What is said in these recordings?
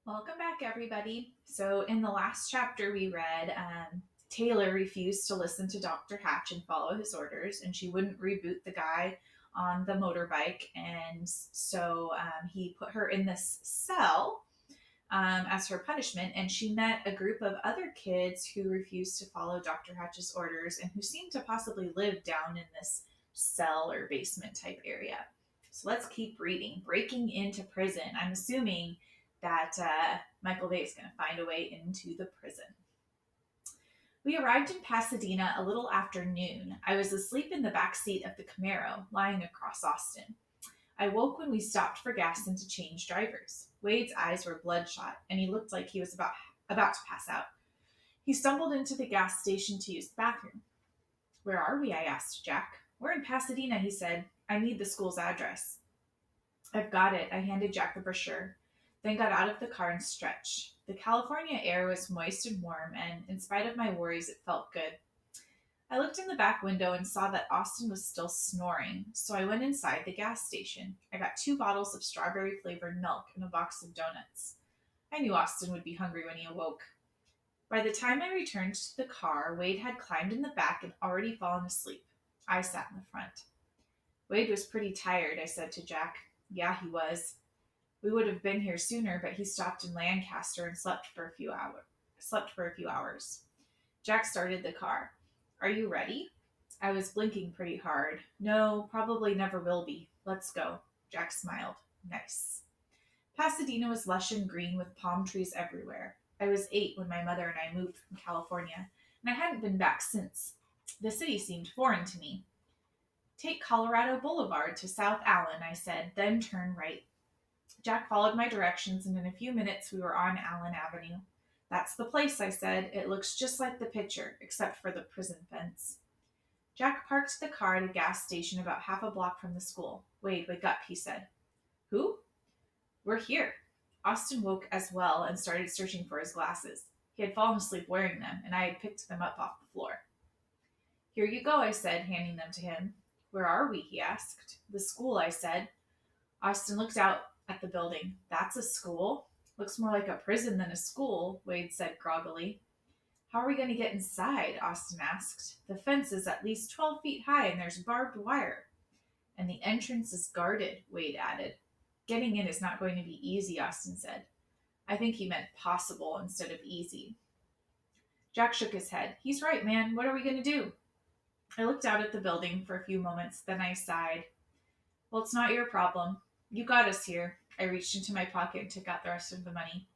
Welcome back, everybody. So, in the last chapter we read, Taylor refused to listen to Dr. Hatch and follow his orders, and she wouldn't reboot the guy on the motorbike. And so he put her in this cell as her punishment, and she met a group of other kids who refused to follow Dr. Hatch's orders and who seemed to possibly live down in this cell or basement type area. So let's keep reading. Breaking into prison. I'm assuming that Michael Bay is going to find a way into the prison. We arrived in Pasadena a little after noon. I was asleep in the back seat of the Camaro, lying across Austin. I woke when we stopped for gas and to change drivers. Wade's eyes were bloodshot, and he looked like he was about to pass out. He stumbled into the gas station to use the bathroom. Where are we? I asked Jack. We're in Pasadena, he said. I need the school's address. I've got it. I handed Jack the brochure, then got out of the car and stretched. The California air was moist and warm, and in spite of my worries, it felt good. I looked in the back window and saw that Austin was still snoring, so I went inside the gas station. I got 2 bottles of strawberry flavored milk and a box of donuts. I knew Austin would be hungry when he awoke. By the time I returned to the car, Wade had climbed in the back and already fallen asleep. I sat in the front. Wade was pretty tired, I said to Jack. Yeah, he was. We would have been here sooner, but he stopped in Lancaster and slept for a few hours. Jack started the car. Are you ready? I was blinking pretty hard. No, probably never will be. Let's go. Jack smiled. Nice. Pasadena was lush and green with palm trees everywhere. I was 8 when my mother and I moved from California, and I hadn't been back since. The city seemed foreign to me. Take Colorado Boulevard to South Allen, I said, then turn right. Jack followed my directions, and in a few minutes we were on Allen Avenue. That's the place, I said. It looks just like the picture, except for the prison fence. Jack parked the car at a gas station about half a block from the school. Wade, wake up, he said. Who? We're here. Austin woke as well and started searching for his glasses. He had fallen asleep wearing them, and I had picked them up off the floor. Here you go, I said, handing them to him. Where are we? He asked. The school, I said. Austin looked out at the building. That's a school? Looks more like a prison than a school, Wade said groggily. How are we going to get inside? Austin asked. The fence is at least 12 feet high and there's barbed wire. And the entrance is guarded, Wade added. Getting in is not going to be easy, Austin said. I think he meant possible instead of easy. Jack shook his head. He's right, man. What are we going to do? I looked out at the building for a few moments, then I sighed. Well, it's not your problem. You got us here. I reached into my pocket and took out the rest of the money.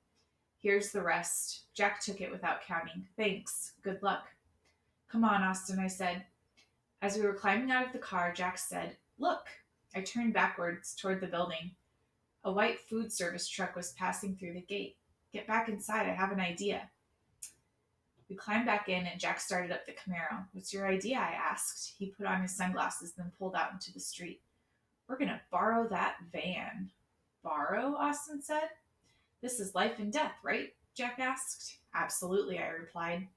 Here's the rest. Jack took it without counting. Thanks. Good luck. Come on, Austin, I said. As we were climbing out of the car, Jack said, Look. I turned backwards toward the building. A white food service truck was passing through the gate. Get back inside. I have an idea. We climbed back in and Jack started up the Camaro. What's your idea? I asked. He put on his sunglasses, then pulled out into the street. We're going to borrow that van. Borrow? Austin said. This is life and death, right? Jack asked. Absolutely, I replied.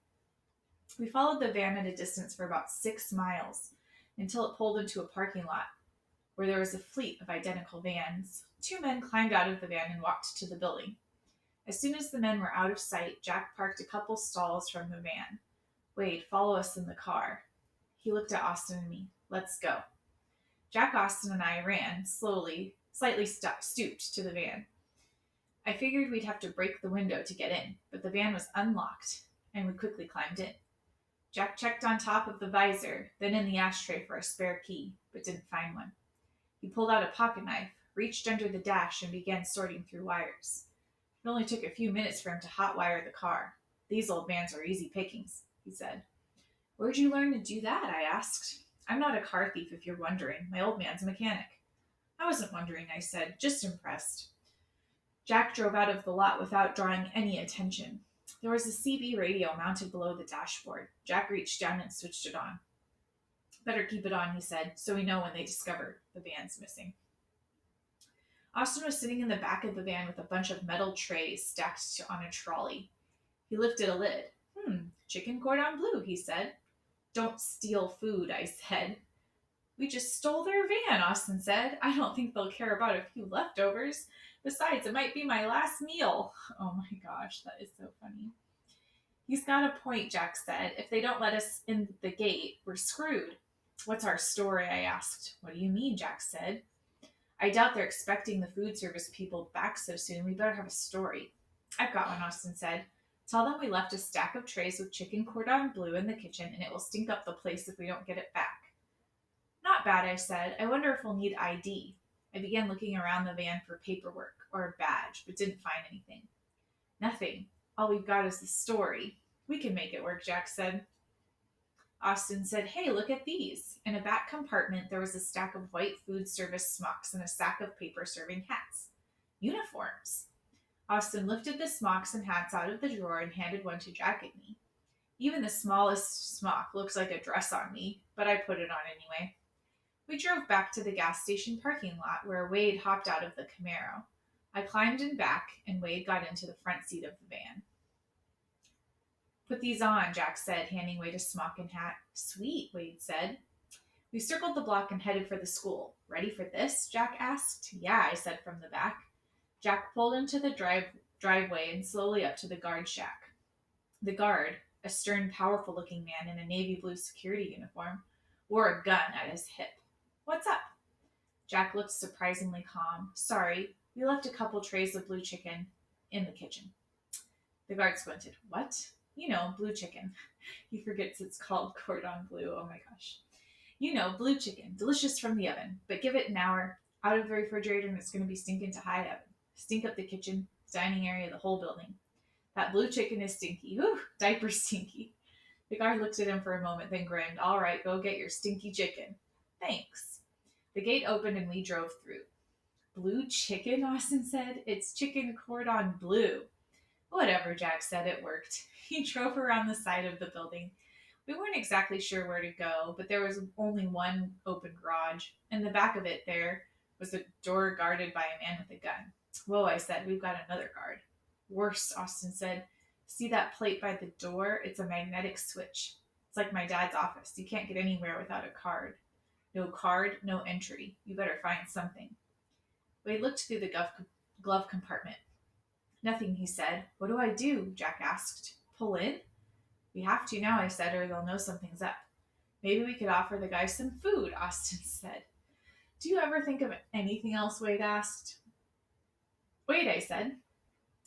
We followed the van at a distance for about 6 miles until it pulled into a parking lot where there was a fleet of identical vans. 2 men climbed out of the van and walked to the building. As soon as the men were out of sight, Jack parked a couple stalls from the van. Wade, follow us in the car. He looked at Austin and me. Let's go. Jack, Austin, and I ran, slowly, slightly stooped to the van. I figured we'd have to break the window to get in, but the van was unlocked, and we quickly climbed in. Jack checked on top of the visor, then in the ashtray for a spare key, but didn't find one. He pulled out a pocket knife, reached under the dash, and began sorting through wires. It only took a few minutes for him to hotwire the car. These old vans are easy pickings, he said. Where'd you learn to do that? I asked. I'm not a car thief if you're wondering. My old man's a mechanic. I wasn't wondering, I said, just impressed. Jack drove out of the lot without drawing any attention. There was a CB radio mounted below the dashboard. Jack reached down and switched it on. Better keep it on, he said, so we know when they discover the van's missing. Austin was sitting in the back of the van with a bunch of metal trays stacked on a trolley. He lifted a lid. Chicken cordon bleu, he said. Don't steal food, I said. We just stole their van, Austin said. I don't think they'll care about a few leftovers. Besides, it might be my last meal. Oh my gosh, that is so funny. He's got a point, Jack said. If they don't let us in the gate, we're screwed. What's our story? I asked. What do you mean? Jack said. I doubt they're expecting the food service people back so soon. We better have a story. I've got one, Austin said. Tell them we left a stack of trays with chicken cordon bleu in the kitchen and it will stink up the place if we don't get it back. Not bad, I said. I wonder if we'll need ID. I began looking around the van for paperwork or a badge, but didn't find anything. Nothing. All we've got is the story. We can make it work, Jack said. Austin said, Hey, look at these. In a back compartment, there was a stack of white food service smocks and a stack of paper serving hats. Uniforms. Austin lifted the smocks and hats out of the drawer and handed one to Jack and me. Even the smallest smock looks like a dress on me, but I put it on anyway. We drove back to the gas station parking lot where Wade hopped out of the Camaro. I climbed in back and Wade got into the front seat of the van. Put these on, Jack said, handing Wade a smock and hat. Sweet, Wade said. We circled the block and headed for the school. Ready for this? Jack asked. Yeah, I said from the back. Jack pulled into the driveway and slowly up to the guard shack. The guard, a stern, powerful-looking man in a navy blue security uniform, wore a gun at his hip. What's up? Jack looked surprisingly calm. Sorry, we left a couple trays of blue chicken in the kitchen. The guard squinted. What? You know, blue chicken. He forgets it's called cordon bleu. Oh my gosh. You know, blue chicken. Delicious from the oven. But give it an hour out of the refrigerator and it's going to be stinking to high heaven. Stink up the kitchen, dining area, the whole building. That blue chicken is stinky. Ooh, diaper stinky. The guard looked at him for a moment, then grinned. All right, go get your stinky chicken. Thanks. The gate opened and we drove through. Blue chicken, Austin said. It's chicken cordon bleu. Whatever, Jack said. It worked. He drove around the side of the building. We weren't exactly sure where to go, but there was only one open garage. In the back of it, there was a door guarded by a man with a gun. Whoa, I said. We've got another guard. Worse, Austin said. See that plate by the door? It's a magnetic switch. It's like my dad's office. You can't get anywhere without a card. No card, no entry. You better find something. Wade looked through the glove compartment. Nothing, he said. What do I do? Jack asked. Pull in? We have to now, I said, or they'll know something's up. Maybe we could offer the guy some food, Austin said. Do you ever think of anything else? Wade asked. Wait, I said.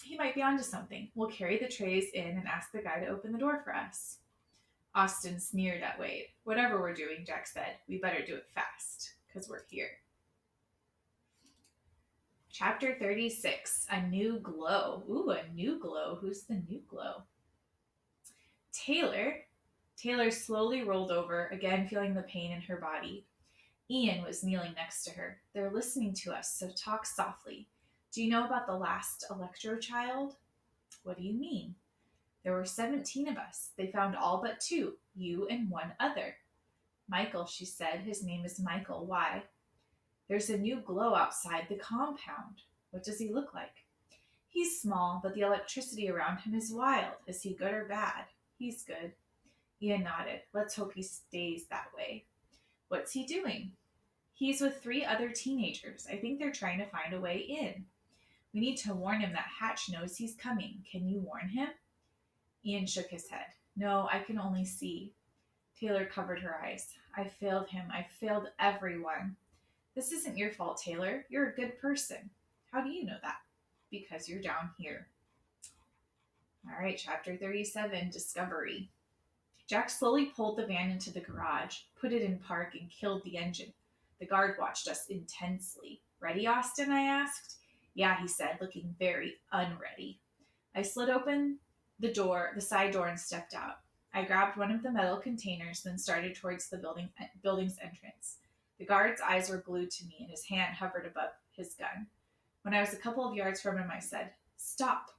He might be onto something. We'll carry the trays in and ask the guy to open the door for us. Austin sneered at Wade. Whatever we're doing, Jack said, we better do it fast, because we're here. Chapter 36, A New Glow. Ooh, a new glow. Who's the new glow? Taylor. Taylor slowly rolled over, again feeling the pain in her body. Ian was kneeling next to her. They're listening to us, so talk softly. Do you know about the last Electro child? What do you mean? There were 17 of us. They found all but 2, you and one other. Michael, she said. His name is Michael. Why? There's a new glow outside the compound. What does he look like? He's small, but the electricity around him is wild. Is he good or bad? He's good. Ian nodded. Let's hope he stays that way. What's he doing? He's with 3 other teenagers. I think they're trying to find a way in. We need to warn him that Hatch knows he's coming. Can you warn him? Ian shook his head. No, I can only see. Taylor covered her eyes. I failed him. I failed everyone. This isn't your fault, Taylor. You're a good person. How do you know that? Because you're down here. All right, chapter 37, Discovery. Jack slowly pulled the van into the garage, put it in park, and killed the engine. The guard watched us intensely. Ready, Austin? I asked. Yeah, he said, looking very unready. I slid open the side door, and stepped out. I grabbed one of the metal containers, then started towards the building's entrance. The guard's eyes were glued to me, and his hand hovered above his gun. When I was a couple of yards from him, I said, Stop.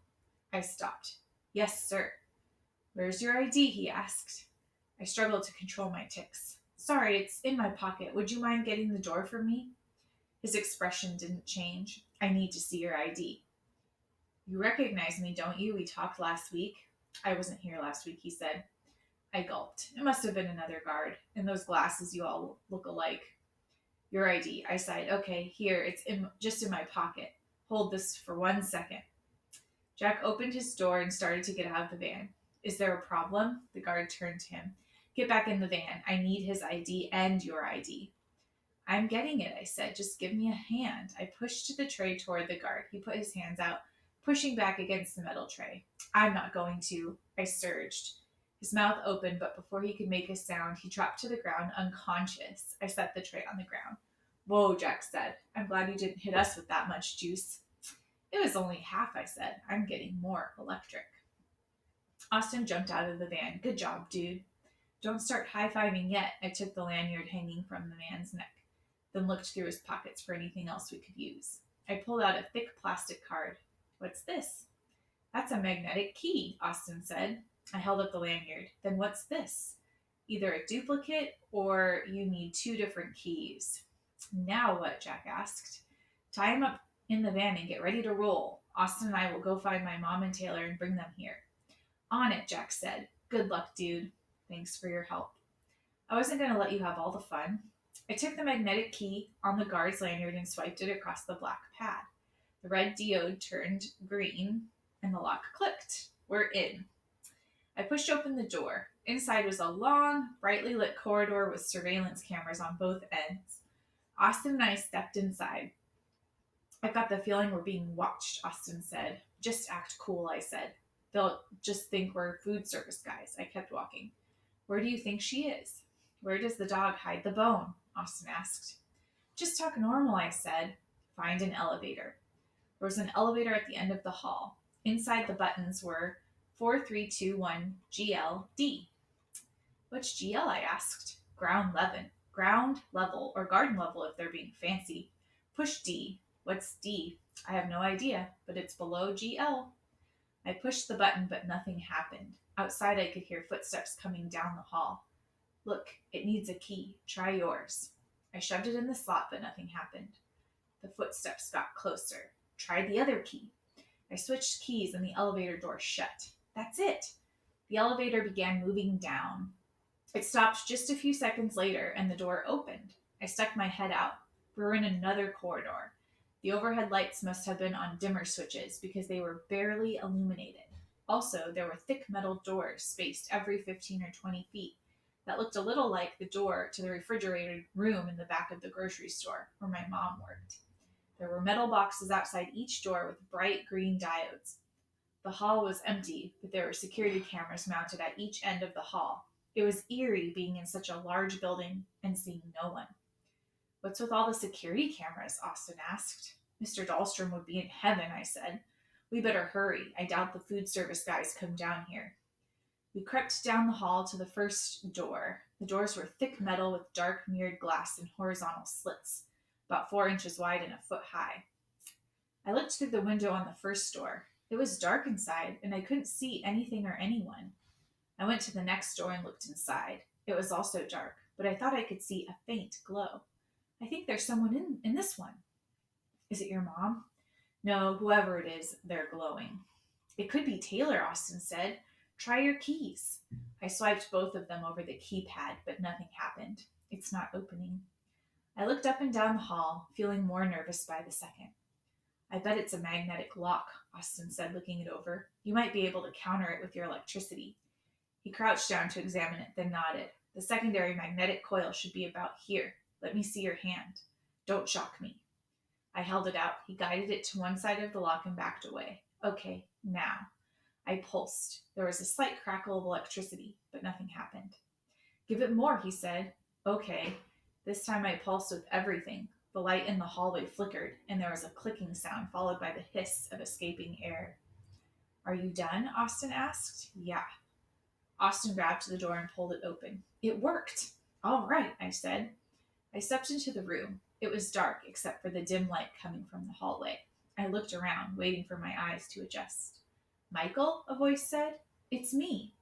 I stopped. Yes, sir. Where's your ID? He asked. I struggled to control my tics. Sorry, it's in my pocket. Would you mind getting the door for me? His expression didn't change. I need to see your ID. You recognize me, don't you? We talked last week. I wasn't here last week, he said. I gulped. It must have been another guard. In those glasses, you all look alike. Your ID. I sighed. Okay, here. It's just in my pocket. Hold this for 1 second. Jack opened his door and started to get out of the van. Is there a problem? The guard turned to him. Get back in the van. I need his ID and your ID. I'm getting it, I said. Just give me a hand. I pushed the tray toward the guard. He put his hands out, pushing back against the metal tray. I'm not going to, I surged. His mouth opened, but before he could make a sound, he dropped to the ground unconscious. I set the tray on the ground. Whoa, Jack said. I'm glad you didn't hit us with that much juice. It was only half, I said. I'm getting more electric. Austin jumped out of the van. Good job, dude. Don't start high-fiving yet. I took the lanyard hanging from the man's neck, then looked through his pockets for anything else we could use. I pulled out a thick plastic card. What's this? That's a magnetic key, Austin said. I held up the lanyard. Then what's this? Either a duplicate or you need 2 different keys. Now what? Jack asked. Tie him up in the van and get ready to roll. Austin and I will go find my mom and Taylor and bring them here. On it, Jack said. Good luck, dude. Thanks for your help. I wasn't going to let you have all the fun. I took the magnetic key on the guard's lanyard and swiped it across the black pad. The red diode turned green and the lock clicked. We're in. I pushed open the door. Inside was a long, brightly lit corridor with surveillance cameras on both ends. Austin and I stepped inside. I got the feeling we're being watched, Austin said. Just act cool, I said. They'll just think we're food service guys. I kept walking. Where do you think she is? Where does the dog hide the bone? Austin asked. Just talk normal, I said. Find an elevator. There was an elevator at the end of the hall. Inside the buttons were 4321 GLD. What's GL? I asked. Ground level, or garden level if they're being fancy. Push D. What's D? I have no idea, but it's below GL. I pushed the button, but nothing happened. Outside, I could hear footsteps coming down the hall. Look, it needs a key. Try yours. I shoved it in the slot, but nothing happened. The footsteps got closer. Try the other key. I switched keys and the elevator door shut. That's it. The elevator began moving down. It stopped just a few seconds later, and the door opened. I stuck my head out. We were in another corridor. The overhead lights must have been on dimmer switches because they were barely illuminated. Also, there were thick metal doors spaced every 15 or 20 feet that looked a little like the door to the refrigerated room in the back of the grocery store where my mom worked. There were metal boxes outside each door with bright green diodes. The hall was empty, but there were security cameras mounted at each end of the hall. It was eerie being in such a large building and seeing no one. What's with all the security cameras? Austin asked. Mr. Dahlstrom would be in heaven, I said. We better hurry. I doubt the food service guys come down here. We crept down the hall to the first door. The doors were thick metal with dark mirrored glass and horizontal slits, about 4 inches wide and a foot high. I looked through the window on the first door. It was dark inside, and I couldn't see anything or anyone. I went to the next door and looked inside. It was also dark, but I thought I could see a faint glow. I think there's someone in this one. Is it your mom? No, whoever it is, they're glowing. It could be Taylor, Austin said. Try your keys. I swiped both of them over the keypad, but nothing happened. It's not opening. I looked up and down the hall, feeling more nervous by the second. I bet it's a magnetic lock, Austin said, looking it over. You might be able to counter it with your electricity. He crouched down to examine it, then nodded. The secondary magnetic coil should be about here. Let me see your hand. Don't shock me. I held it out. He guided it to one side of the lock and backed away. Okay, now. I pulsed. There was a slight crackle of electricity, but nothing happened. Give it more, he said. Okay. This time I pulsed with everything. The light in the hallway flickered, and there was a clicking sound followed by the hiss of escaping air. Are you done? Austin asked. Yeah. Austin grabbed the door and pulled it open. It worked. All right, I said. I stepped into the room. It was dark except for the dim light coming from the hallway. I looked around, waiting for my eyes to adjust. Michael? A voice said. It's me.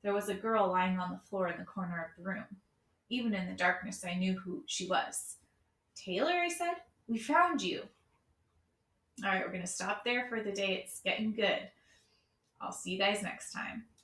There was a girl lying on the floor in the corner of the room. Even in the darkness, I knew who she was. Taylor, I said. We found you. All right, we're going to stop there for the day. It's getting good. I'll see you guys next time.